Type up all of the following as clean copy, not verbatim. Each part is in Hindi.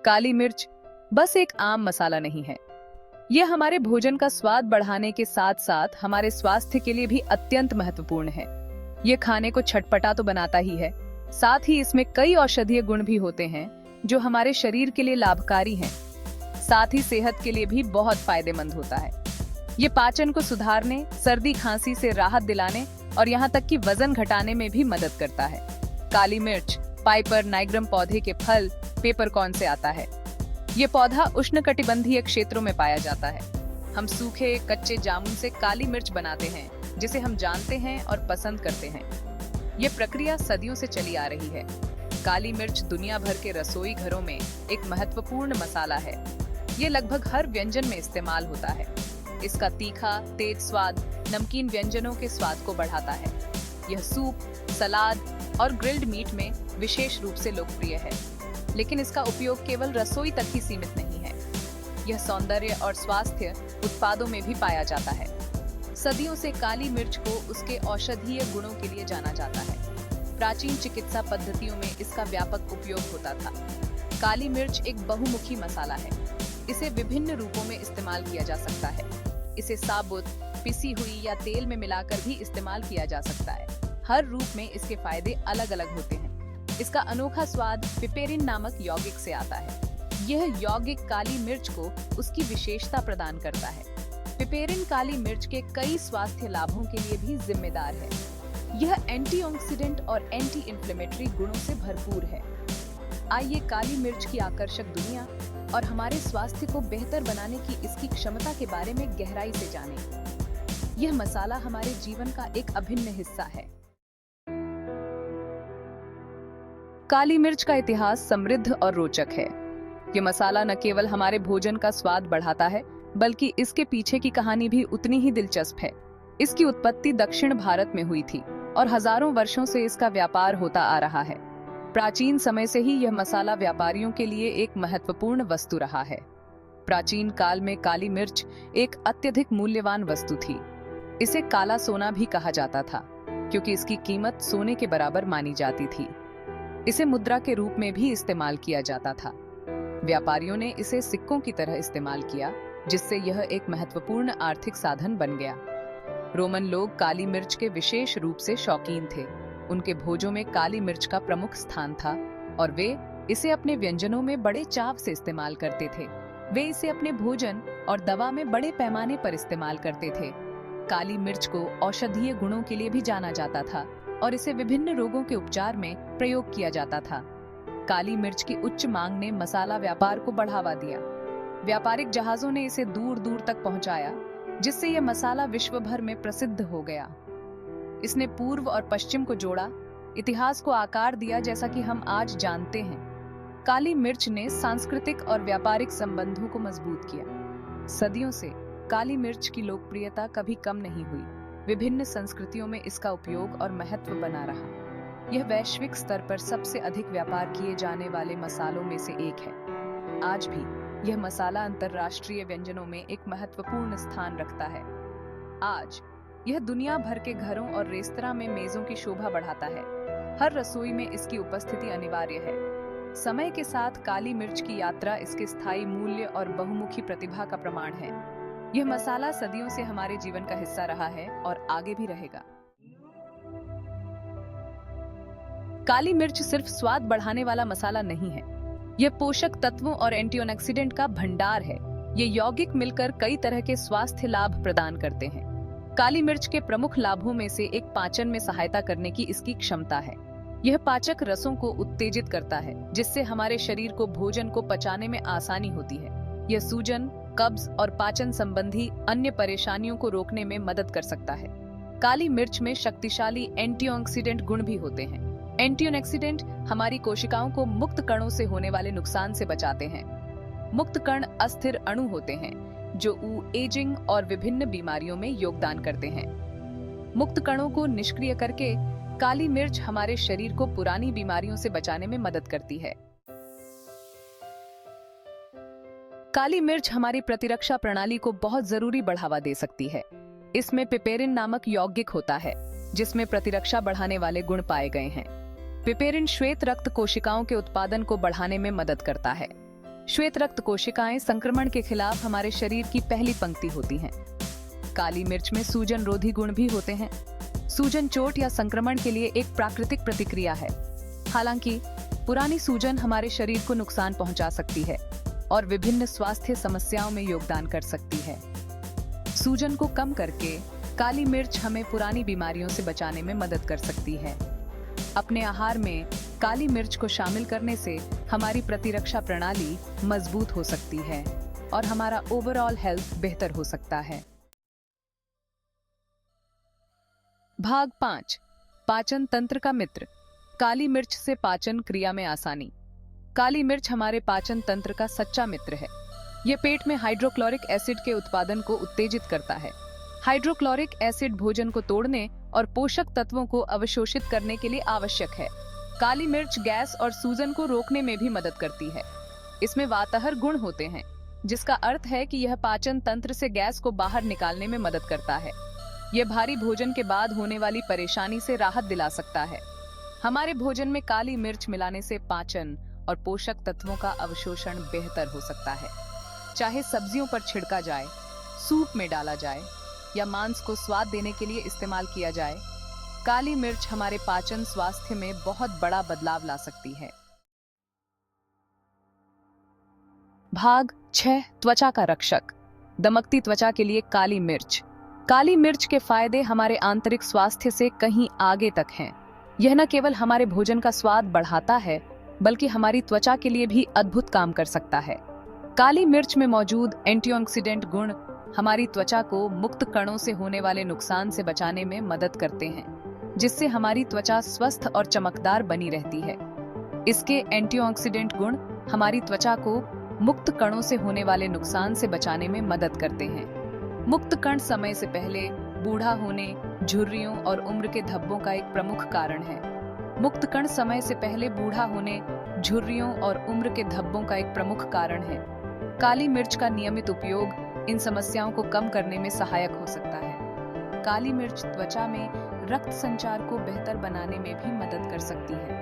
काली मिर्च बस एक आम मसाला नहीं है। यह हमारे भोजन का स्वाद बढ़ाने के साथ साथ हमारे स्वास्थ्य के लिए भी अत्यंत महत्वपूर्ण है। यह खाने को चटपटा तो बनाता ही है, साथ ही इसमें कई औषधीय गुण भी होते हैं जो हमारे शरीर के लिए लाभकारी हैं। साथ ही सेहत के लिए भी बहुत फायदेमंद होता है। ये पाचन को सुधारने, सर्दी खांसी से राहत दिलाने और यहाँ तक कि वजन घटाने में भी मदद करता है। काली मिर्च पाइपर नाइग्रम पौधे के फल पेपरकॉर्न से आता है। ये पौधा उष्णकटिबंधीय क्षेत्रों में पाया जाता है। हम सूखे कच्चे जामुन से काली मिर्च बनाते हैं, जिसे हम जानते हैं और पसंद करते हैं। ये प्रक्रिया सदियों से चली आ रही है। काली मिर्च दुनिया भर के रसोई घरों में एक महत्वपूर्ण मसाला है। ये लगभग हर व्यंजन में इस्तेमाल होता है। इसका तीखा, तेज स्वाद नमकीन व्यंजनों के स्वाद को बढ़ाता है। यह सूप, सलाद और ग्रिल्ड मीट में विशेष रूप से लोकप्रिय है, लेकिन इसका उपयोग केवल रसोई तक ही सीमित नहीं है। यह सौंदर्य और स्वास्थ्य उत्पादों में भी पाया जाता है। सदियों से काली मिर्च को उसके औषधीय गुणों के लिए जाना जाता है। प्राचीन चिकित्सा पद्धतियों में इसका व्यापक उपयोग होता था। काली मिर्च एक बहुमुखी मसाला है। इसे विभिन्न रूपों में इस्तेमाल किया जा सकता है। इसे साबुत, पिसी हुई या तेल में मिलाकर भी इस्तेमाल किया जा सकता है। हर रूप में इसके फायदे अलग अलग होते हैं। इसका अनोखा स्वाद पिपेरिन नामक यौगिक से आता है। यह यौगिक काली मिर्च को उसकी विशेषता प्रदान करता है। पिपेरिन काली मिर्च के कई स्वास्थ्य लाभों के लिए भी जिम्मेदार है। यह एंटीऑक्सीडेंट और एंटी इंफ्लेमेटरी गुणों से भरपूर है। आइए काली मिर्च की आकर्षक दुनिया और हमारे स्वास्थ्य को बेहतर बनाने की इसकी क्षमता के बारे में गहराई से जानें। यह मसाला हमारे जीवन का एक अभिन्न हिस्सा है। काली मिर्च का इतिहास समृद्ध और रोचक है। यह मसाला न केवल हमारे भोजन का स्वाद बढ़ाता है, बल्कि इसके पीछे की कहानी भी उतनी ही दिलचस्प है। इसकी उत्पत्ति दक्षिण भारत में हुई थी और हजारों वर्षों से इसका व्यापार होता आ रहा है। प्राचीन समय से ही यह मसाला व्यापारियों के लिए एक महत्वपूर्ण वस्तु रहा है। प्राचीन काल में काली मिर्च एक अत्यधिक मूल्यवान वस्तु थी। इसे काला सोना भी कहा जाता था, क्योंकि इसकी कीमत सोने के बराबर मानी जाती थी। इसे मुद्रा के रूप में भी इस्तेमाल किया जाता था। व्यापारियों ने इसे सिक्कों की तरह इस्तेमाल किया, जिससे यह एक महत्वपूर्ण आर्थिक साधन बन गया। रोमन लोग काली मिर्च के विशेष रूप से शौकीन थे। उनके भोजों में काली मिर्च का प्रमुख स्थान था और वे इसे अपने व्यंजनों में बड़े चाव से इस्तेमाल करते थे। वे इसे अपने भोजन और दवा में बड़े पैमाने पर इस्तेमाल करते थे। काली मिर्च को औषधीय गुणों के लिए भी जाना जाता था और इसे विभिन्न रोगों के उपचार में प्रयोग किया जाता था। काली मिर्च की उच्च मांग ने मसाला व्यापार को बढ़ावा दिया। व्यापारिक जहाजों ने इसे दूर दूर तक पहुंचाया, जिससे यह मसाला विश्व भर में प्रसिद्ध हो गया। इसने पूर्व और पश्चिम को जोड़ा, इतिहास को आकार दिया जैसा कि हम आज जानते हैं। काली मिर्च ने सांस्कृतिक और व्यापारिक संबंधों को मजबूत किया। सदियों से काली मिर्च की लोकप्रियता कभी कम नहीं हुई। विभिन्न संस्कृतियों में इसका उपयोग और महत्व बना रहा। यह वैश्विक स्तर पर सबसे अधिक व्यापार किए जाने वाले मसालों में से एक है। आज भी यह मसाला अंतर्राष्ट्रीय व्यंजनों में एक महत्वपूर्ण स्थान रखता है। आज यह दुनिया भर के घरों और रेस्तरां में मेजों की शोभा बढ़ाता है। हर रसोई में इसकी उपस्थिति अनिवार्य है। समय के साथ काली मिर्च की यात्रा इसके स्थायी मूल्य और बहुमुखी प्रतिभा का प्रमाण है। यह मसाला सदियों से हमारे जीवन का हिस्सा रहा है और आगे भी रहेगा। काली मिर्च सिर्फ स्वाद बढ़ाने वाला मसाला नहीं है। यह पोषक तत्वों और एंटीऑक्सीडेंट का भंडार है। ये यौगिक मिलकर कई तरह के स्वास्थ्य लाभ प्रदान करते हैं। काली मिर्च के प्रमुख लाभों में से एक पाचन में सहायता करने की इसकी क्षमता है। यह पाचक रसों को उत्तेजित करता है, जिससे हमारे शरीर को भोजन को पचाने में आसानी होती है। यह सूजन, कब्ज और पाचन संबंधी अन्य परेशानियों को रोकने में मदद कर सकता है। काली मिर्च में शक्तिशाली एंटीऑक्सीडेंट गुण भी होते हैं। एंटीऑक्सीडेंट हमारी कोशिकाओं को मुक्त कणों से होने वाले नुकसान से बचाते हैं। मुक्त कण अस्थिर अणु होते हैं जो एजिंग और विभिन्न बीमारियों में योगदान करते हैं। मुक्त कणों को निष्क्रिय करके काली मिर्च हमारे शरीर को पुरानी बीमारियों से बचाने में मदद करती है। काली मिर्च हमारी प्रतिरक्षा प्रणाली को बहुत जरूरी बढ़ावा दे सकती है। इसमें पिपेरिन नामक यौगिक होता है, जिसमें प्रतिरक्षा बढ़ाने वाले गुण पाए गए हैं। पिपेरिन श्वेत रक्त कोशिकाओं के उत्पादन को बढ़ाने में मदद करता है। श्वेत रक्त कोशिकाएं संक्रमण के खिलाफ हमारे शरीर की पहली पंक्ति होती हैं। काली मिर्च में सूजन रोधी गुण भी होते हैं। सूजन चोट या संक्रमण के लिए एक प्राकृतिक प्रतिक्रिया है। हालांकि पुरानी सूजन हमारे शरीर को नुकसान पहुंचा सकती है और विभिन्न स्वास्थ्य समस्याओं में योगदान कर सकती है। सूजन को कम करके काली मिर्च हमें पुरानी बीमारियों से बचाने में मदद कर सकती है। अपने आहार में काली मिर्च को शामिल करने से हमारी प्रतिरक्षा प्रणाली मजबूत हो सकती है और हमारा ओवरऑल हेल्थ बेहतर हो सकता है। भाग 5, पाचन तंत्र का मित्र। काली मिर्च से पाचन क्रिया में आसानी। काली मिर्च हमारे पाचन तंत्र का सच्चा मित्र है। यह पेट में हाइड्रोक्लोरिक एसिड के उत्पादन को उत्तेजित करता है। हाइड्रोक्लोरिक एसिड भोजन को तोड़ने और पोषक तत्वों को अवशोषित करने के लिए आवश्यक है। काली मिर्च गैस और सूजन को रोकने में भी मदद करती है। इसमें वातहर गुण होते हैं, जिसका अर्थ है कि यह पाचन तंत्र से गैस को बाहर निकालने में मदद करता है। यह भारी भोजन के बाद होने वाली परेशानी से राहत दिला सकता है। हमारे भोजन में काली मिर्च मिलाने से पाचन और पोषक तत्वों का अवशोषण बेहतर हो सकता है। चाहे सब्जियों पर छिड़का जाए, सूप में डाला जाए या मांस को स्वाद देने के लिए इस्तेमाल किया जाए, काली मिर्च हमारे पाचन स्वास्थ्य में बहुत बड़ा बदलाव ला सकती है। भाग 6, त्वचा का रक्षक। दमकती त्वचा के लिए काली मिर्च। काली मिर्च के फायदे हमारे आंतरिक स्वास्थ्य से कहीं आगे तक हैं। यह न केवल हमारे भोजन का स्वाद बढ़ाता है, बल्कि हमारी त्वचा के लिए भी अद्भुत काम कर सकता है। काली मिर्च में मौजूद एंटीऑक्सीडेंट गुण हमारी त्वचा को मुक्त कणों से होने वाले नुकसान से बचाने में मदद करते हैं, जिससे हमारी त्वचा स्वस्थ और चमकदार बनी रहती है। इसके एंटीऑक्सीडेंट गुण हमारी त्वचा को मुक्त कणों से होने वाले नुकसान से बचाने में मदद करते हैं। मुक्त कण समय से पहले बूढ़ा होने, झुर्रियों और उम्र के धब्बों का एक प्रमुख कारण है। मुक्त कण समय से पहले बूढ़ा होने, झुर्रियों और उम्र के धब्बों का एक प्रमुख कारण है। काली मिर्च का नियमित उपयोग इन समस्याओं को कम करने में सहायक हो सकता है। काली मिर्च त्वचा में रक्त संचार को बेहतर बनाने में भी मदद कर सकती है।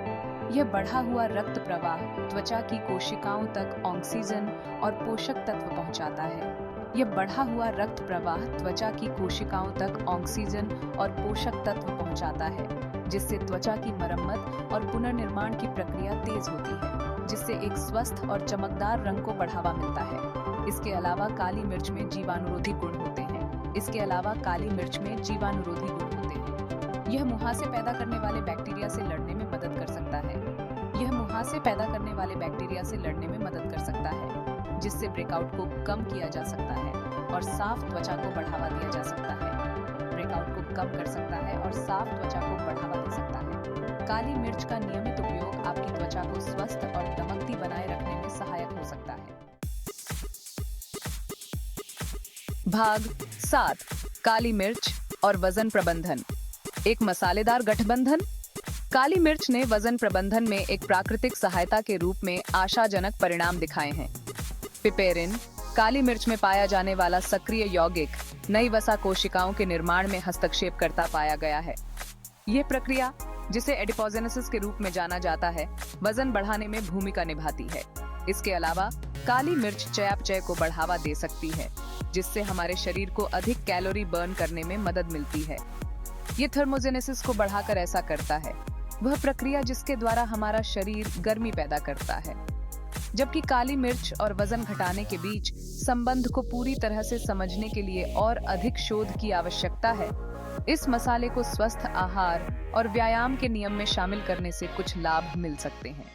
यह बढ़ा हुआ रक्त प्रवाह त्वचा की कोशिकाओं तक ऑक्सीजन और पोषक तत्व पहुंचाता है। यह बढ़ा हुआ रक्त प्रवाह त्वचा की कोशिकाओं तक ऑक्सीजन और पोषक तत्व पहुंचाता है, जिससे त्वचा की मरम्मत और पुनर्निर्माण की प्रक्रिया तेज होती है, जिससे एक स्वस्थ और चमकदार रंग को बढ़ावा मिलता है। इसके अलावा काली मिर्च में जीवाणुरोधी गुण होते हैं। यह मुहासे पैदा करने वाले बैक्टीरिया से लड़ने में मदद कर सकता है। जिससे ब्रेकआउट को कम किया जा सकता है और साफ त्वचा को बढ़ावा दिया जा सकता है। काली मिर्च का नियमित उपयोग आपकी त्वचा को स्वस्थ और दमकती बनाए रखने में सहायक हो सकता है। भाग 7, काली मिर्च और वजन प्रबंधन। एक मसालेदार गठबंधन। काली मिर्च ने वजन प्रबंधन में एक प्राकृतिक सहायता के रूप में आशाजनक परिणाम दिखाए हैं। पिपेरिन, काली मिर्च में पाया जाने वाला सक्रिय यौगिक, नई वसा कोशिकाओं के निर्माण में हस्तक्षेप करता पाया गया है। यह प्रक्रिया, जिसे एडिपोजेनेसिस के रूप में जाना जाता है, वजन बढ़ाने में भूमिका निभाती है। इसके अलावा काली मिर्च चयापचय को बढ़ावा दे सकती है, जिससे हमारे शरीर को अधिक कैलोरी बर्न करने में मदद मिलती है। ये थर्मोजेनेसिस को बढ़ाकर ऐसा करता है, वह प्रक्रिया जिसके द्वारा हमारा शरीर गर्मी पैदा करता है। जबकि काली मिर्च और वजन घटाने के बीच संबंध को पूरी तरह से समझने के लिए और अधिक शोध की आवश्यकता है। इस मसाले को स्वस्थ आहार और व्यायाम के नियम में शामिल करने से कुछ लाभ मिल सकते हैं।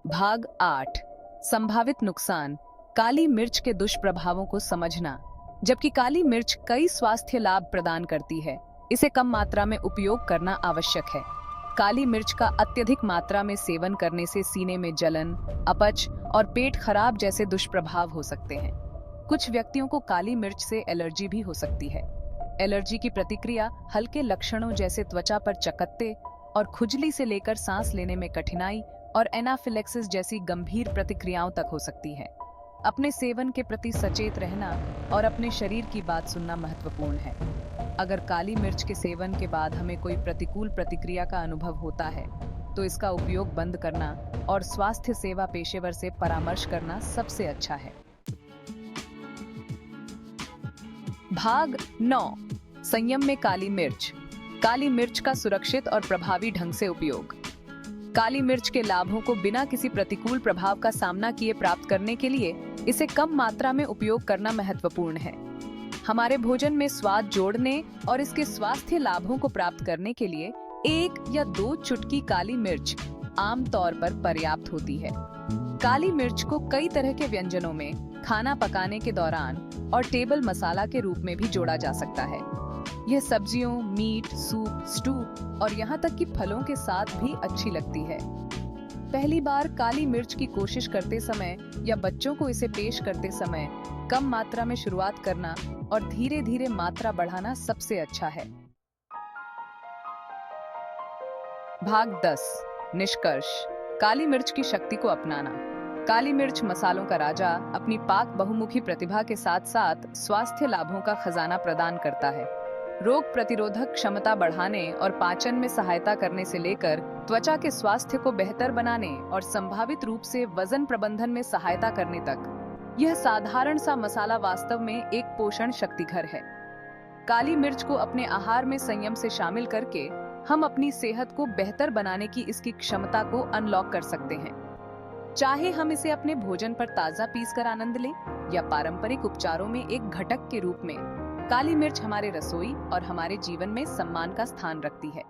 भाग 8, संभावित नुकसान। काली मिर्च के दुष्प्रभावों को समझना। जबकि काली मिर्च कई स्वास्थ्य लाभ प्रदान करती है, इसे कम मात्रा में उपयोग करना आवश्यक है। काली मिर्च का अत्यधिक मात्रा में सेवन करने से सीने में जलन, अपच और पेट खराब जैसे दुष्प्रभाव हो सकते हैं। कुछ व्यक्तियों को काली मिर्च से एलर्जी भी हो सकती है। एलर्जी की प्रतिक्रिया हल्के लक्षणों जैसे त्वचा पर चकत्ते और खुजली से लेकर सांस लेने में कठिनाई और एनाफिलेक्सिस जैसी गंभीर प्रतिक्रियाओं तक हो सकती है। अपने सेवन के प्रति सचेत रहना और अपने शरीर की बात सुनना महत्वपूर्ण है। अगर काली मिर्च के सेवन के बाद हमें कोई प्रतिकूल प्रतिक्रिया का अनुभव होता है, तो इसका उपयोग बंद करना और स्वास्थ्य सेवा पेशेवर से परामर्श करना सबसे अच्छा है। भाग 9, संयम में काली मिर्च। काली मिर्च का सुरक्षित और प्रभावी ढंग से उपयोग। काली मिर्च के लाभों को बिना किसी प्रतिकूल प्रभाव का सामना किए प्राप्त करने के लिए इसे कम मात्रा में उपयोग करना महत्वपूर्ण है। हमारे भोजन में स्वाद जोड़ने और इसके स्वास्थ्य लाभों को प्राप्त करने के लिए 1 या 2 चुटकी काली मिर्च आमतौर पर पर्याप्त होती है। काली मिर्च को कई तरह के व्यंजनों में, खाना पकाने के दौरान और टेबल मसाला के रूप में भी जोड़ा जा सकता है। यह सब्जियों, मीट, सूप, स्टू और यहाँ तक कि फलों के साथ भी अच्छी लगती है। पहली बार काली मिर्च की कोशिश करते समय या बच्चों को इसे पेश करते समय कम मात्रा में शुरुआत करना और धीरे धीरे मात्रा बढ़ाना सबसे अच्छा है। भाग 10, निष्कर्ष। काली मिर्च की शक्ति को अपनाना। काली मिर्च मसालों का राजा अपनी पाक बहुमुखी प्रतिभा के साथ साथ स्वास्थ्य लाभों का खजाना प्रदान करता है। रोग प्रतिरोधक क्षमता बढ़ाने और पाचन में सहायता करने से लेकर त्वचा के स्वास्थ्य को बेहतर बनाने और संभावित रूप से वजन प्रबंधन में सहायता करने तक यह साधारण सा मसाला वास्तव में एक पोषण शक्तिघर है। काली मिर्च को अपने आहार में संयम से शामिल करके हम अपनी सेहत को बेहतर बनाने की इसकी क्षमता को अनलॉक कर सकते हैं। चाहे हम इसे अपने भोजन पर ताजा पीसकर आनंद लें या पारंपरिक उपचारों में एक घटक के रूप में, काली मिर्च हमारे रसोई और हमारे जीवन में सम्मान का स्थान रखती है।